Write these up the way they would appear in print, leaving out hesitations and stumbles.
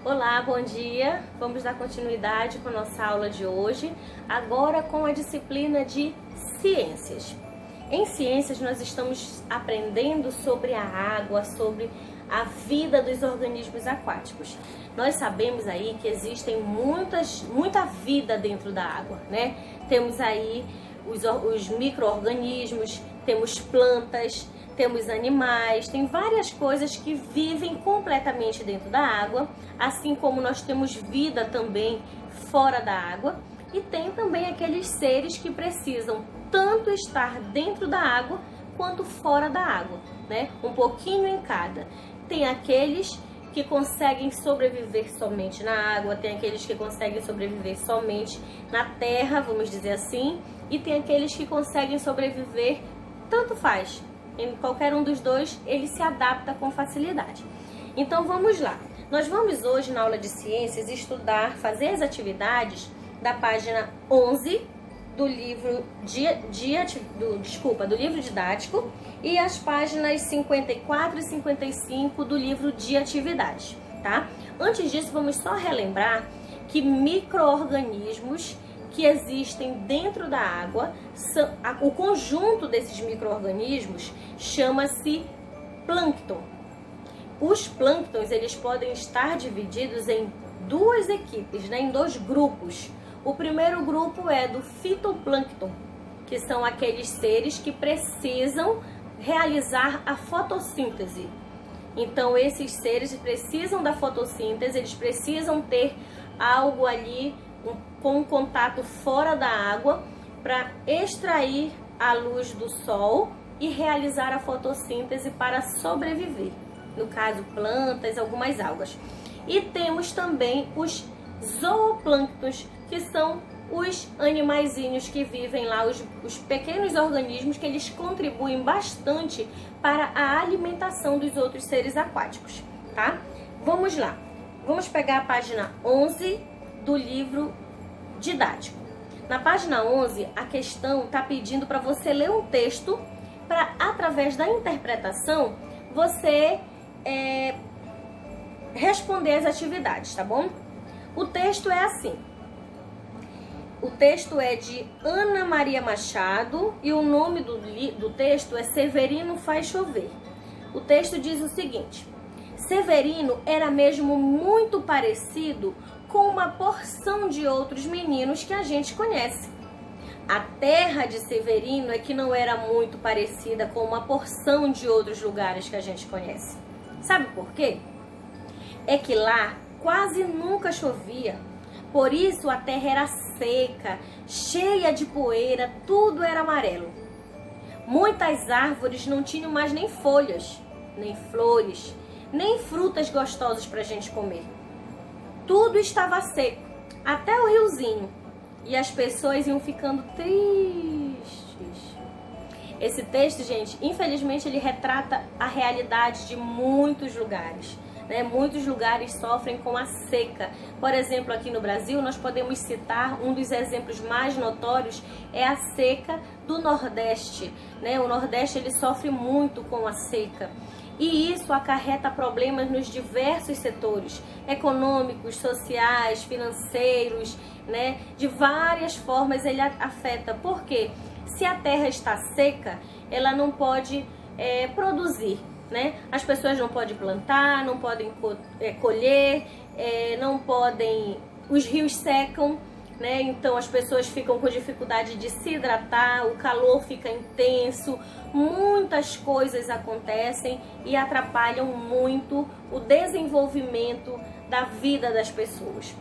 Olá, bom dia! Vamos dar continuidade com a nossa aula de hoje, agora com a disciplina de Ciências. Em Ciências nós estamos aprendendo sobre a água, sobre a vida dos organismos aquáticos. Nós sabemos aí que existem muita vida dentro da água, né? Temos aí os micro-organismos, temos plantas, temos animais, tem várias coisas que vivem completamente dentro da água, assim como nós temos vida também fora da água, e tem também aqueles seres que precisam tanto estar dentro da água quanto fora da água, né? Um pouquinho em cada. Tem aqueles que conseguem sobreviver somente na água, tem aqueles que conseguem sobreviver somente na terra, vamos dizer assim, e tem aqueles que conseguem sobreviver, tanto faz. Em qualquer um dos dois, ele se adapta com facilidade. Então vamos lá. Nós vamos hoje na aula de ciências estudar, fazer as atividades da página 11 do livro do livro didático e as páginas 54 e 55 do livro de atividades, tá? Antes disso, vamos só relembrar que micro-organismos que existem dentro da água, o conjunto desses micro-organismos chama-se plâncton. Os plânctons, eles podem estar divididos em duas equipes, né, em dois grupos. O primeiro grupo é do fitoplâncton, que são aqueles seres que precisam realizar a fotossíntese. Então, esses seres precisam da fotossíntese, eles precisam ter algo ali com um contato fora da água para extrair a luz do sol e realizar a fotossíntese para sobreviver. No caso, plantas, algumas algas. E temos também os zooplânctons, que são os animaizinhos que vivem lá, os pequenos organismos que eles contribuem bastante para a alimentação dos outros seres aquáticos, tá? Vamos lá. Vamos pegar a página 11 do livro didático. Na página 11, a questão está pedindo para você ler um texto para, através da interpretação, você responder as atividades, tá bom? O texto é assim. O texto é de Ana Maria Machado e o nome do texto é Severino Faz Chover. O texto diz o seguinte: Severino era mesmo muito parecido com uma porção de outros meninos que a gente conhece. A terra de Severino é que não era muito parecida com uma porção de outros lugares que a gente conhece. Sabe por quê? É que lá quase nunca chovia. Por isso a terra era seca, cheia de poeira, tudo era amarelo. Muitas árvores não tinham mais nem folhas, nem flores, nem frutas gostosas para a gente comer. Tudo estava seco, até o riozinho, e as pessoas iam ficando tristes. Esse texto, gente, infelizmente ele retrata a realidade de muitos lugares, né? Muitos lugares sofrem com a seca. Por exemplo, aqui no Brasil, nós podemos citar um dos exemplos mais notórios, é a seca do Nordeste, né? O Nordeste ele sofre muito com a seca. E isso acarreta problemas nos diversos setores, econômicos, sociais, financeiros, né? De várias formas ele afeta. Por quê? Se a terra está seca, ela não pode produzir, né? As pessoas não podem plantar, não podem colher, não podem... Os rios secam, né? Então as pessoas ficam com dificuldade de se hidratar, o calor fica intenso, muitas coisas acontecem e atrapalham muito o desenvolvimento da vida das pessoas.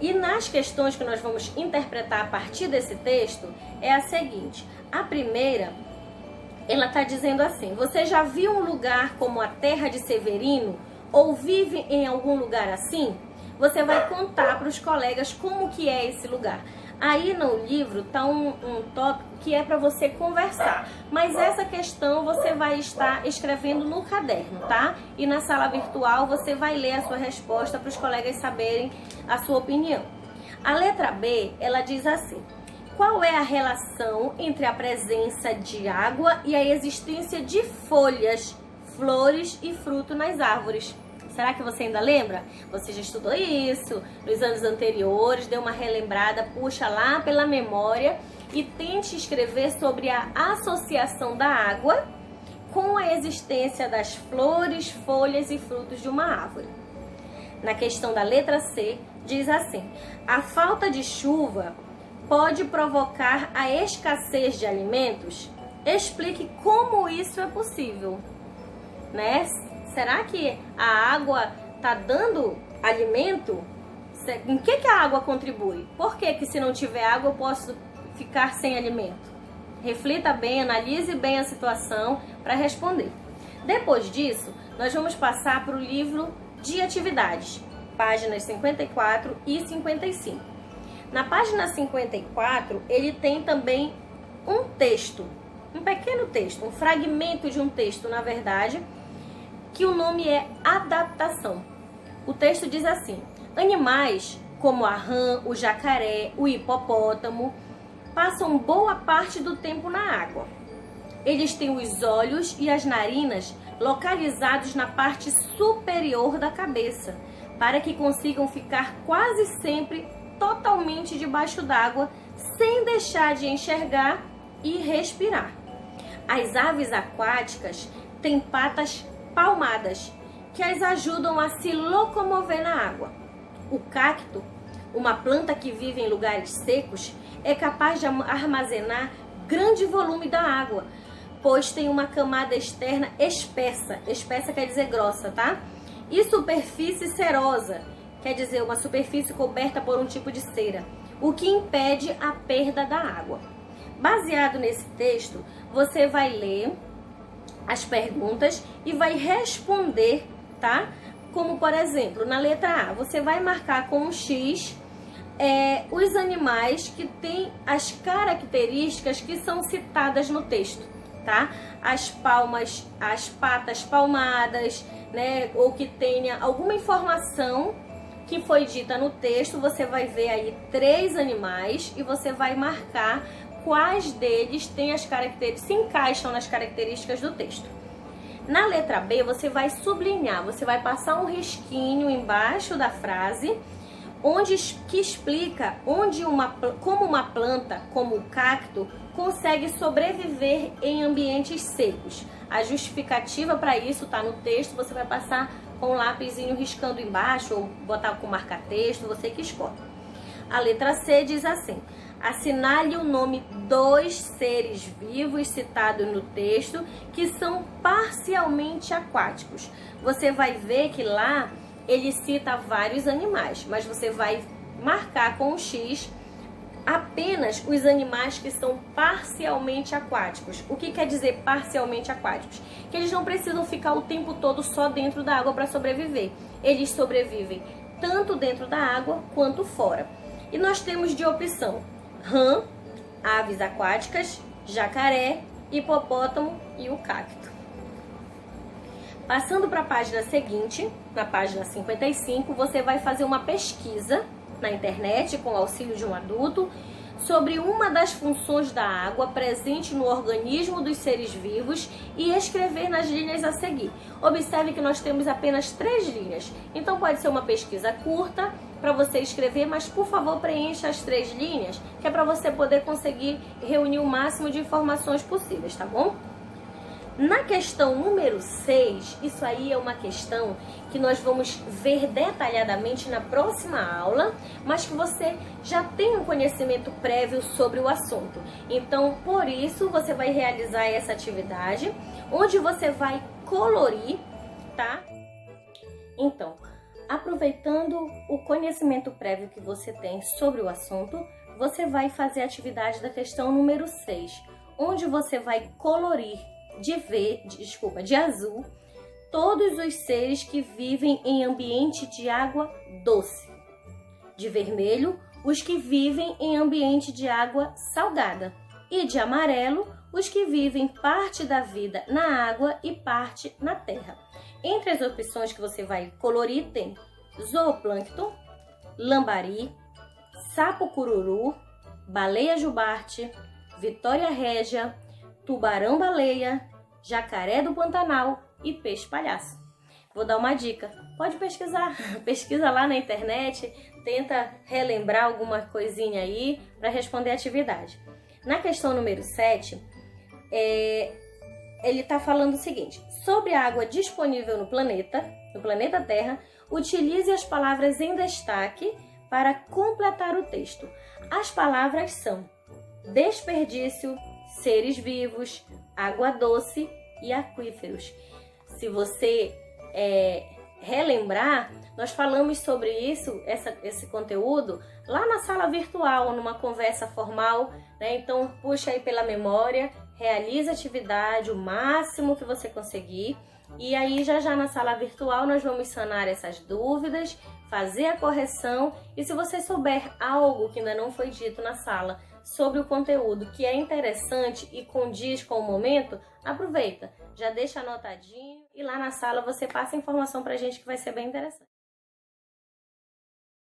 E nas questões que nós vamos interpretar a partir desse texto é a seguinte: a primeira, ela está dizendo assim: você já viu um lugar como a terra de Severino ou vive em algum lugar assim? Você vai contar para os colegas como que é esse lugar. Aí no livro está um tópico que é para você conversar, mas essa questão você vai estar escrevendo no caderno, tá? E na sala virtual você vai ler a sua resposta para os colegas saberem a sua opinião. A letra B, ela diz assim: qual é a relação entre a presença de água e a existência de folhas, flores e fruto nas árvores? Será que você ainda lembra? Você já estudou isso nos anos anteriores, deu uma relembrada, puxa lá pela memória e tente escrever sobre a associação da água com a existência das flores, folhas e frutos de uma árvore. Na questão da letra C, diz assim: a falta de chuva pode provocar a escassez de alimentos? Explique como isso é possível, né? Será que a água está dando alimento? Em que a água contribui? Por que se não tiver água eu posso ficar sem alimento? Reflita bem, analise bem a situação para responder. Depois disso, nós vamos passar para o livro de atividades, páginas 54 e 55. Na página 54, ele tem também um texto, um pequeno texto, um fragmento de um texto, na verdade, que o nome é adaptação. O texto diz assim: animais como a rã, o jacaré, o hipopótamo passam boa parte do tempo na água. Eles têm os olhos e as narinas localizados na parte superior da cabeça, para que consigam ficar quase sempre totalmente debaixo d'água, sem deixar de enxergar e respirar. As aves aquáticas têm patas palmadas, que as ajudam a se locomover na água. O cacto, uma planta que vive em lugares secos, é capaz de armazenar grande volume da água, pois tem uma camada externa espessa, espessa quer dizer grossa, tá? E superfície cerosa, quer dizer uma superfície coberta por um tipo de cera, o que impede a perda da água. Baseado nesse texto, você vai ler as perguntas e vai responder, tá? Como, por exemplo, na letra A, você vai marcar com um X os animais que têm as características que são citadas no texto, tá? As palmas, as patas palmadas, né? Ou que tenha alguma informação que foi dita no texto, você vai ver aí 3 animais e você vai marcar quais deles têm as características, se encaixam nas características do texto. Na letra B, você vai sublinhar, você vai passar um risquinho embaixo da frase, que explica como uma planta, como o cacto, consegue sobreviver em ambientes secos. A justificativa para isso está no texto, você vai passar com um lapisinho riscando embaixo ou botar com marca-texto, você que escolhe. A letra C diz assim: assinale o nome dos seres vivos citados no texto que são parcialmente aquáticos. Você vai ver que lá ele cita vários animais, mas você vai marcar com um X apenas os animais que são parcialmente aquáticos. O que quer dizer parcialmente aquáticos? Que eles não precisam ficar o tempo todo só dentro da água para sobreviver. Eles sobrevivem tanto dentro da água quanto fora. E nós temos de opção rã, aves aquáticas, jacaré, hipopótamo e o cacto. Passando para a página seguinte, na página 55, você vai fazer uma pesquisa na internet com o auxílio de um adulto sobre uma das funções da água presente no organismo dos seres vivos e escrever nas linhas a seguir. Observe que nós temos apenas 3 linhas, então pode ser uma pesquisa curta para você escrever, mas por favor preencha as 3 linhas, que é para você poder conseguir reunir o máximo de informações possíveis, tá bom? Na questão número 6, isso aí é uma questão que nós vamos ver detalhadamente na próxima aula, mas que você já tem um conhecimento prévio sobre o assunto. Então, por isso, você vai realizar essa atividade, onde você vai colorir, tá? Então, aproveitando o conhecimento prévio que você tem sobre o assunto, você vai fazer a atividade da questão número 6, onde você vai colorir de azul todos os seres que vivem em ambiente de água doce. De vermelho, os que vivem em ambiente de água salgada. E de amarelo, os que vivem parte da vida na água e parte na terra. Entre as opções que você vai colorir tem zooplâncton, lambari, sapo cururu, baleia jubarte, vitória régia, tubarão-baleia, jacaré do Pantanal e peixe-palhaço. vou dar uma dica. Pode pesquisar, pesquisa lá na internet, tenta relembrar alguma coisinha aí para responder a atividade. Na questão número 7, ele está falando o seguinte: sobre a água disponível no planeta Terra, utilize as palavras em destaque para completar o texto. As palavras são desperdício, seres vivos, água doce e aquíferos. Se você relembrar, nós falamos sobre esse conteúdo lá na sala virtual, numa conversa formal, né? Então, puxa aí pela memória, realize a atividade o máximo que você conseguir. E aí, já na sala virtual, nós vamos sanar essas dúvidas, fazer a correção. E se você souber algo que ainda não foi dito na sala sobre o conteúdo que é interessante e condiz com o momento, aproveita, já deixa anotadinho e lá na sala você passa a informação pra gente que vai ser bem interessante.